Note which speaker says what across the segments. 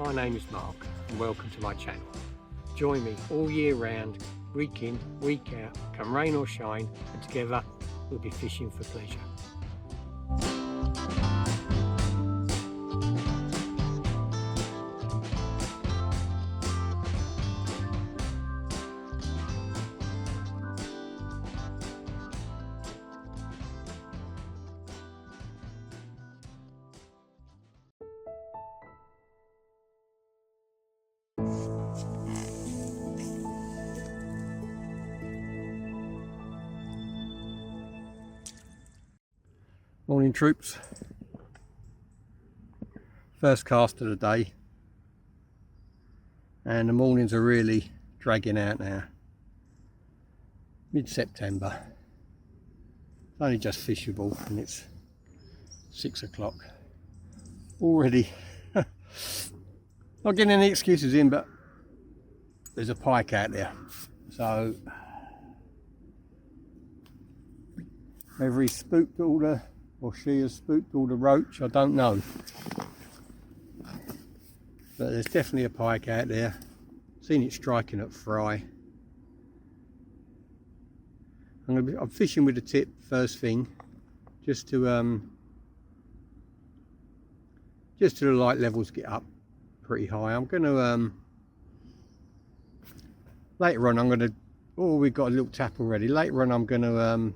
Speaker 1: my name is Mark and welcome to my channel. Join me all year round, week in, week out, come rain or shine, and together we'll be fishing for pleasure. Morning troops, first cast of the day, and the mornings are really dragging out now. Mid-September, it's only just fishable and it's 6 o'clock already. Not getting any excuses in, but there's a pike out there, so whether he spooked all the or she has spooked all the roach, I don't know. But there's definitely a pike out there. Seen it striking at fry. I'm fishing with a tip first thing, just to the light levels get up pretty high. I'm going to later on. I'm going to. Oh, we've got a little tap already. Later on, I'm going to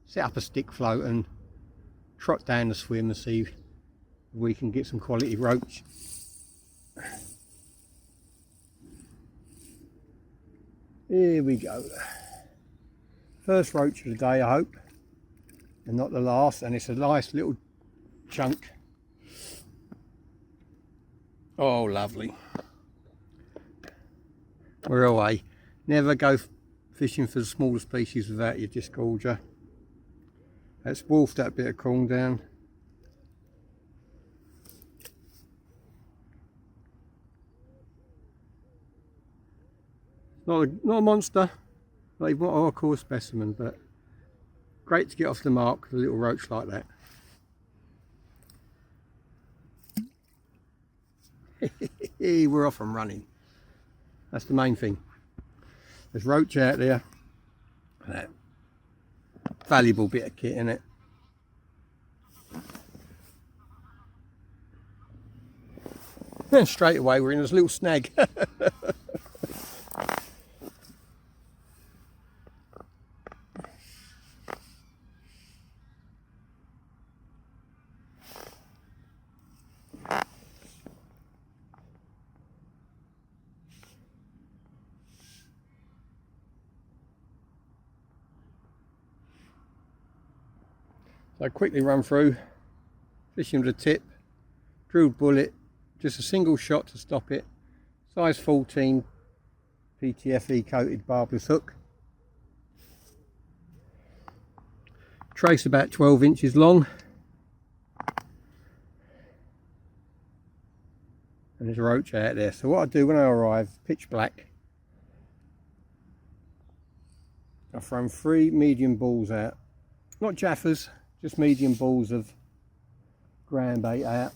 Speaker 1: set up a stick float and trot down the swim and see if we can get some quality roach. Here we go. First roach of the day, I hope, and not the last, and it's a nice little chunk. Oh, lovely. We're away. Never go fishing for the smaller species without your disgorger. Let's wolf that bit of corn down. Not a monster, not even a Coarse specimen, but great to get off the mark with a little roach like that. We're off and running. That's the main thing. There's roach out there. That valuable bit of kit in it. And straight away we're in this little snag. So I quickly run through, fishing with a tip, drilled bullet, just a single shot to stop it, size 14 PTFE coated barbless hook, trace about 12 inches long, and there's a roach out there. So what I do when I arrive, pitch black, I throw 3 medium balls out, not jaffers, just medium balls of ground bait out.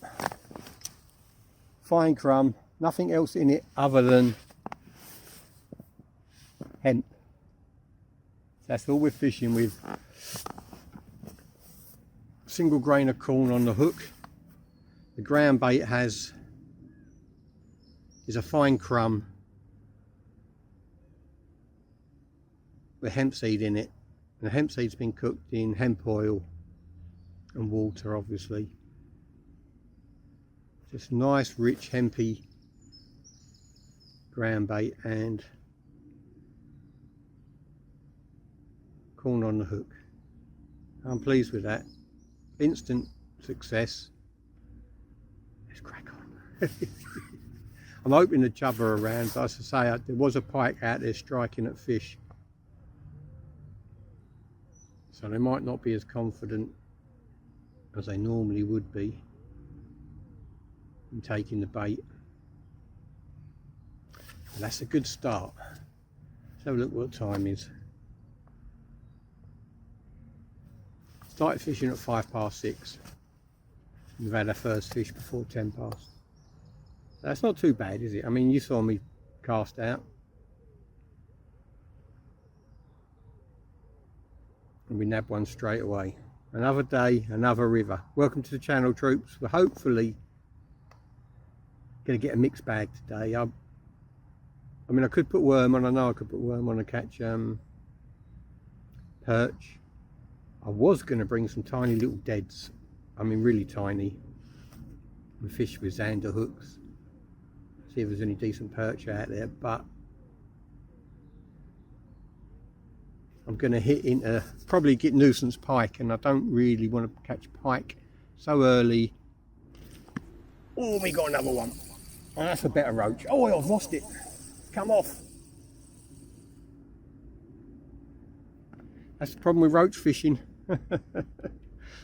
Speaker 1: Fine crumb, nothing else in it other than hemp. That's all we're fishing with. Single grain of corn on the hook. The ground bait is a fine crumb with hemp seed in it. And the hemp seed's been cooked in hemp oil and water, obviously. Just nice rich hempy ground bait and corn on the hook. I'm pleased with that. Instant success. Let's crack on. I'm hoping the chub are around, but as I say, there was a pike out there striking at fish, so they might not be as confident as they normally would be in taking the bait. And that's a good start. Let's have a look what time is. Started fishing at 6:05. We've had our first fish before 10 past. That's not too bad, is it? I mean, you saw me cast out. And we nabbed one straight away. Another day, another river. Welcome to the channel, troops. We're hopefully going to get a mixed bag today. I mean, I could put worm on. I know I could put worm on and catch perch. I was going to bring some tiny little deads. I mean, really tiny. And fish with Zander hooks. See if there's any decent perch out there. But I'm going to hit into probably get nuisance pike, and I don't really want to catch pike so early. Oh, we got another one. Oh, that's a better roach. Oh, I've lost it. Come off. That's the problem with roach fishing.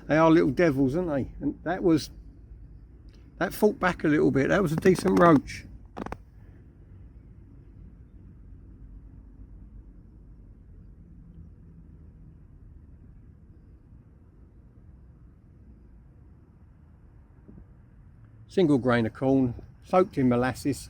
Speaker 1: They are little devils, aren't they? And that fought back a little bit. That was a decent roach. Single grain of corn, soaked in molasses.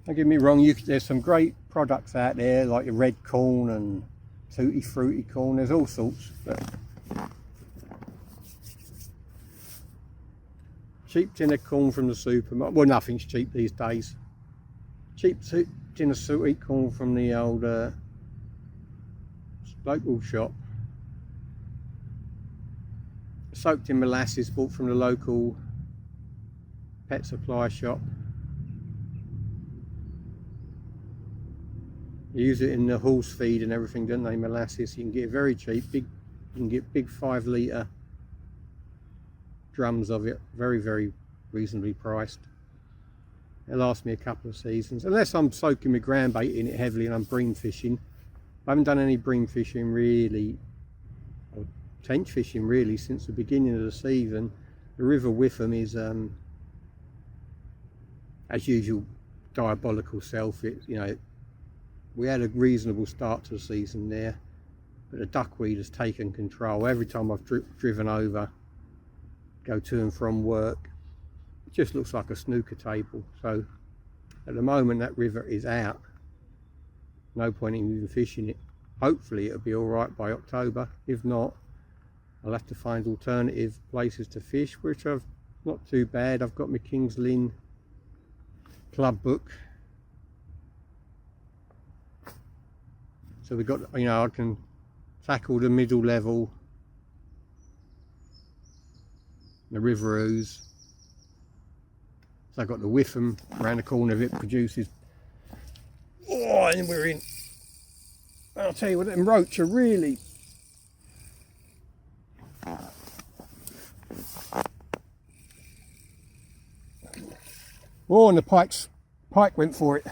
Speaker 1: Don't get me wrong, there's some great products out there like your red corn and tutti fruity corn, there's all sorts. But cheap tin of corn from the supermarket, well, nothing's cheap these days. Cheap tin of sweet corn from the old local shop, soaked in molasses bought from the local pet supply shop. You use it in the horse feed and everything, don't they? Molasses, you can get it very cheap. You can get big 5 litre drums of it, very reasonably priced. It lasts me a couple of seasons, unless I'm soaking my ground bait in it heavily and I'm bream fishing. I haven't done any bream fishing really, or tench fishing really, since the beginning of the season. The River Witham is, as usual, diabolical self. You know, we had a reasonable start to the season there, but the duckweed has taken control. Every time I've driven over, go to and from work, it just looks like a snooker table. So at the moment that river is out. No point in even fishing it. Hopefully it'll be all right by October. If not, I'll have to find alternative places to fish, which I've not too bad. I've got my King's Lynn club book, so we got, you know, I can tackle the middle level, the River Ouse. So I've got the Witham around the corner of it, produces. Oh, and we're in. I'll tell you what, them roach are really. Oh, and the pike went for it.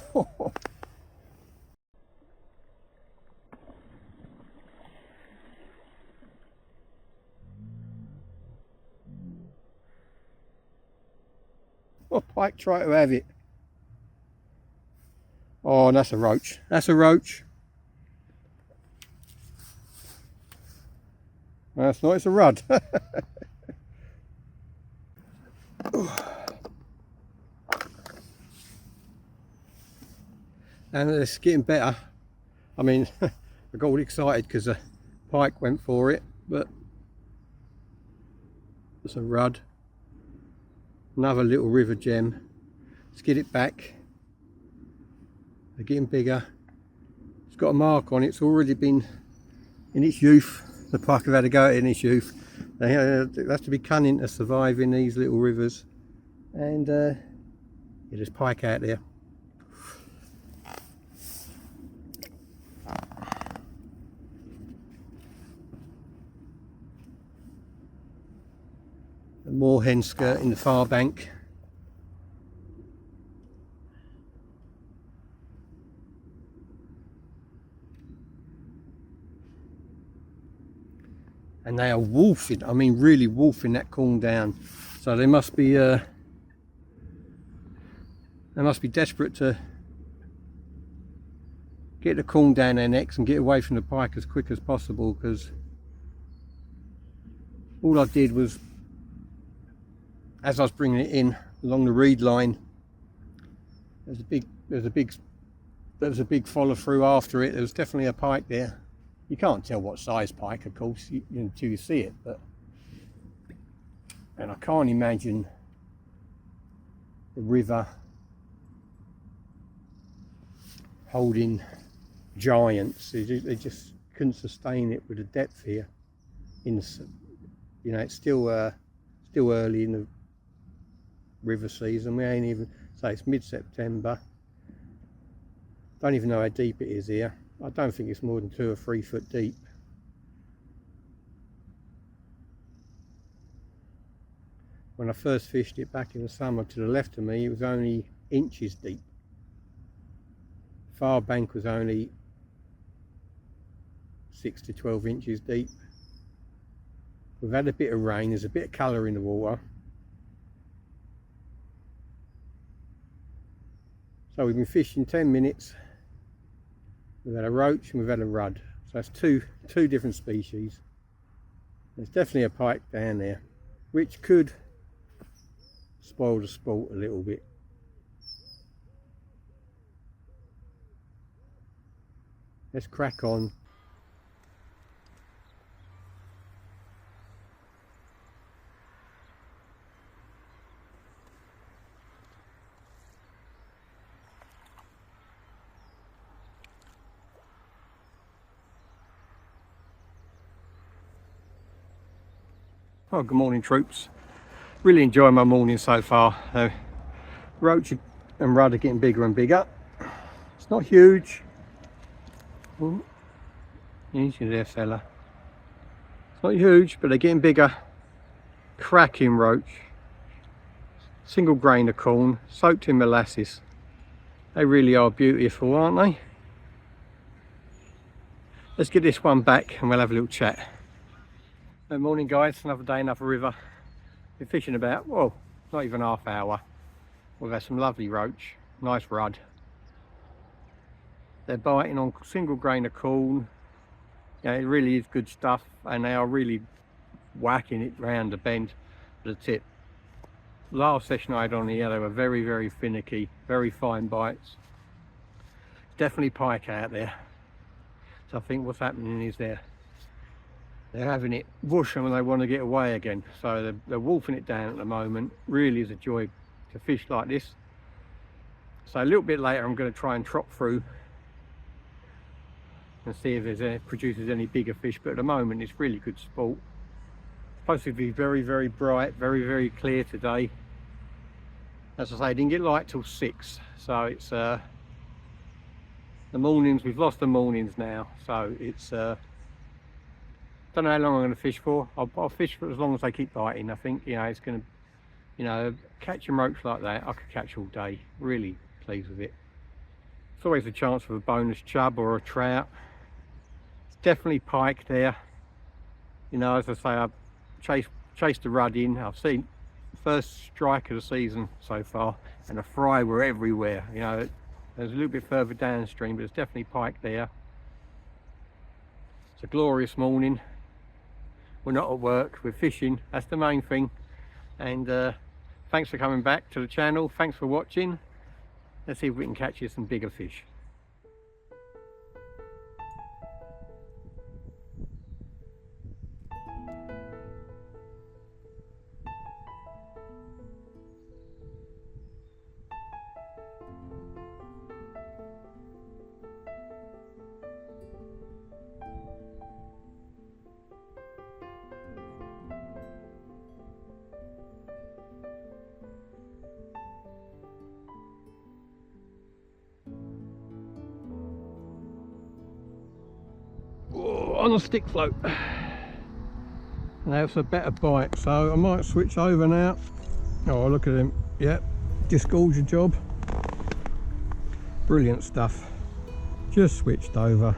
Speaker 1: Oh, pike tried to have it. Oh, and that's a roach. That's a roach. That's not, it's a rudd. And it's getting better. I mean, I got all excited because the pike went for it, but it's a rudd. Another little river gem. Let's get it back. They're getting bigger. It's got a mark on it. It's already been in its youth. The pike have had a go at it in its youth. They have to be cunning to survive in these little rivers. And yeah, there's pike out there. A moorhen skirt in the far bank. And they are wolfing, I mean really wolfing that corn down. So they must be desperate to get the corn down their necks and get away from the pike as quick as possible, because all I did was, as I was bringing it in along the reed line, there was a big follow through after it. There was definitely a pike there. You can't tell what size pike, of course, until you see it, and I can't imagine the river holding giants. They just couldn't sustain it with the depth here. It's still early in the river season. We ain't even, say it's mid-September. Don't even know how deep it is here. I don't think it's more than 2 or 3 foot deep. When I first fished it back in the summer, to the left of me, it was only inches deep. Far bank was only 6 to 12 inches deep. We've had a bit of rain, there's a bit of colour in the water. So we've been fishing 10 minutes. We've had a roach and we've had a rudd. So that's two different species. There's definitely a pike down there, which could spoil the sport a little bit. Let's crack on. Oh, good morning, troops. Really enjoying my morning so far. Roach and rudd are getting bigger and bigger. It's not huge. Ooh, easy there, fella. It's not huge, but they're getting bigger. Cracking roach. Single grain of corn, soaked in molasses. They really are beautiful, aren't they? Let's get this one back and we'll have a little chat. Good morning, guys. Another day, another river. Been fishing about, well, not even half hour. We've had some lovely roach, nice rudd. They're biting on single grain of corn. Yeah, it really is good stuff, and they are really whacking it round the bend for the tip. Last session I had on here, they were very, very finicky, very fine bites. Definitely pike out there. So I think what's happening is they're having it whoosh and they want to get away again. So they're wolfing it down at the moment. Really is a joy to fish like this. So a little bit later I'm going to try and trot through and see if there's produces any bigger fish, but at the moment it's really good sport. It's supposed to be very, very bright, very, very clear today. As I say, it didn't get light till 6, so it's the mornings, we've lost the mornings now, so it's don't know how long I'm going to fish for. I'll fish for as long as they keep biting. I think, it's going to, catching roach like that, I could catch all day. Really pleased with it. It's always a chance for a bonus chub or a trout. It's definitely pike there. As I say, I've chased the rudd in. I've seen first strike of the season so far, and the fry were everywhere. There's a little bit further downstream, but there's definitely pike there. It's a glorious morning. We're not at work, we're fishing, that's the main thing. And thanks for coming back to the channel, thanks for watching. Let's see if we can catch you some bigger fish. On a stick float. Now it's a better bite, so I might switch over now. Oh, look at him. Yep, disgorge a job. Brilliant stuff. Just switched over.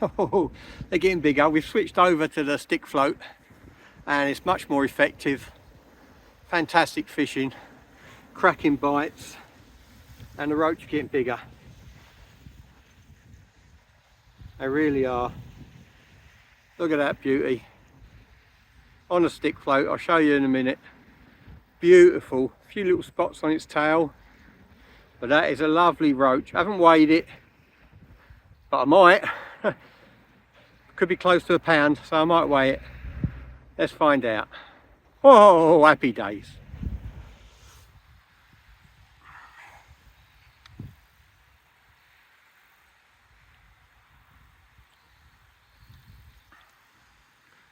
Speaker 1: Oh, they're getting bigger. We've switched over to the stick float and it's much more effective. Fantastic fishing, cracking bites, and the roach are getting bigger. They really are. Look at that beauty. On a stick float, I'll show you in a minute. Beautiful, a few little spots on its tail, but that is a lovely roach. I haven't weighed it, but I might. Could be close to a pound, so I might weigh it. Let's find out. Oh, happy days.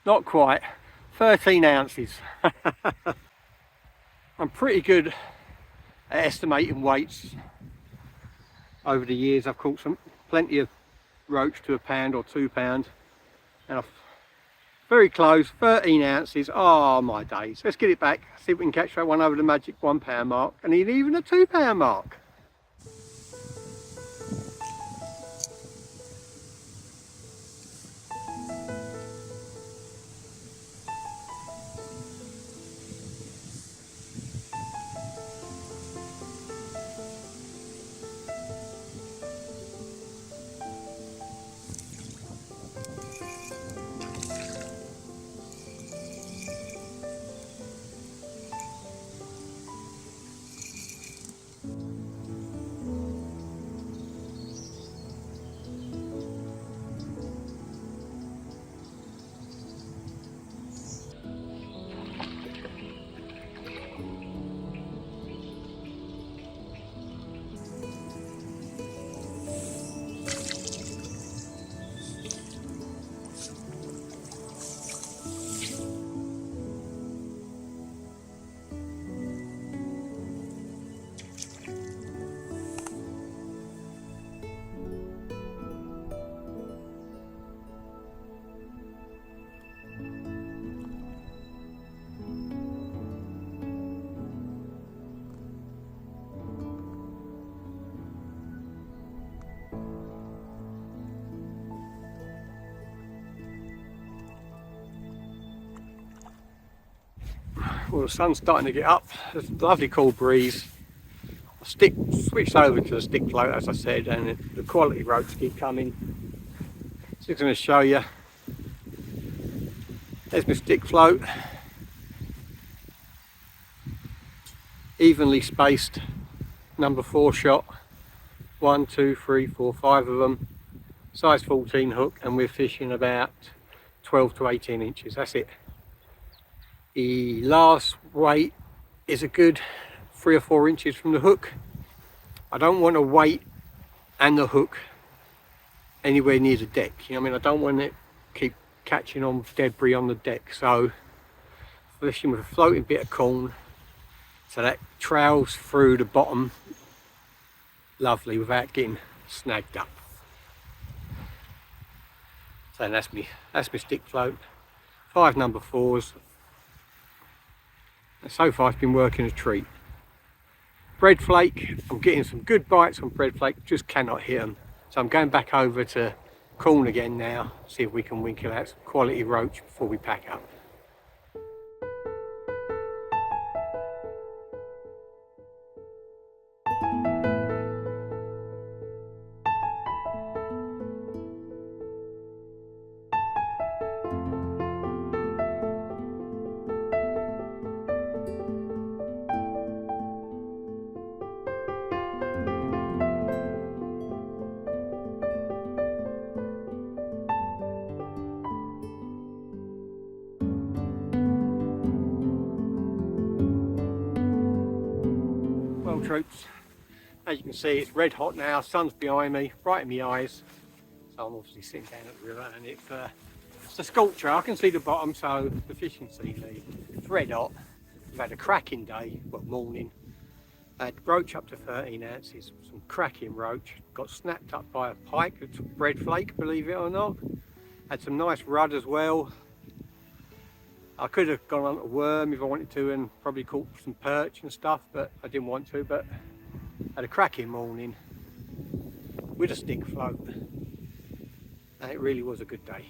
Speaker 1: Not quite, 13 ounces. I'm pretty good at estimating weights. Over the years I've caught plenty of roach to a pound or 2 pound, and I've very close, 13 ounces. Oh my days. Let's get it back, see if we can catch that one over the magic 1 pound mark, and even a 2 pound mark. Well, the sun's starting to get up. There's a lovely cool breeze. Switched over to the stick float, as I said, and the quality roach keep coming. So I'm going to show you. There's my stick float. Evenly spaced, number 4 shot. 1, 2, 3, 4, 5 of them. Size 14 hook, and we're fishing about 12 to 18 inches. That's it. The last weight is a good 3 or 4 inches from the hook. I don't want to weight and the hook anywhere near the deck. You know what I mean? I don't want it keep catching on debris on the deck. So fishing with a floating bit of corn, so that trails through the bottom lovely without getting snagged up. So that's me stick float. 5 number 4s. And so far it's been working a treat. Bread flake, I'm getting some good bites on bread flake, just cannot hit them. So I'm going back over to corn again now, see if we can winkle out some quality roach before we pack up. Well, troops, as you can see, it's red hot now. Sun's behind me, right in my eyes. So I'm obviously sitting down at the river, and it's a sculpture. I can see the bottom, so the fish can see me. It's red hot. We've had a cracking day, well, morning. I had roach up to 13 ounces, some cracking roach. Got snapped up by a pike, it's bread flake, believe it or not. Had some nice rudd as well. I could have gone on a worm if I wanted to and probably caught some perch and stuff, but I didn't want to. But had a cracking morning with a stick float. and it really was a good day.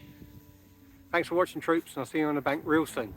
Speaker 1: Thanks for watching, troops, and I'll see you on the bank real soon.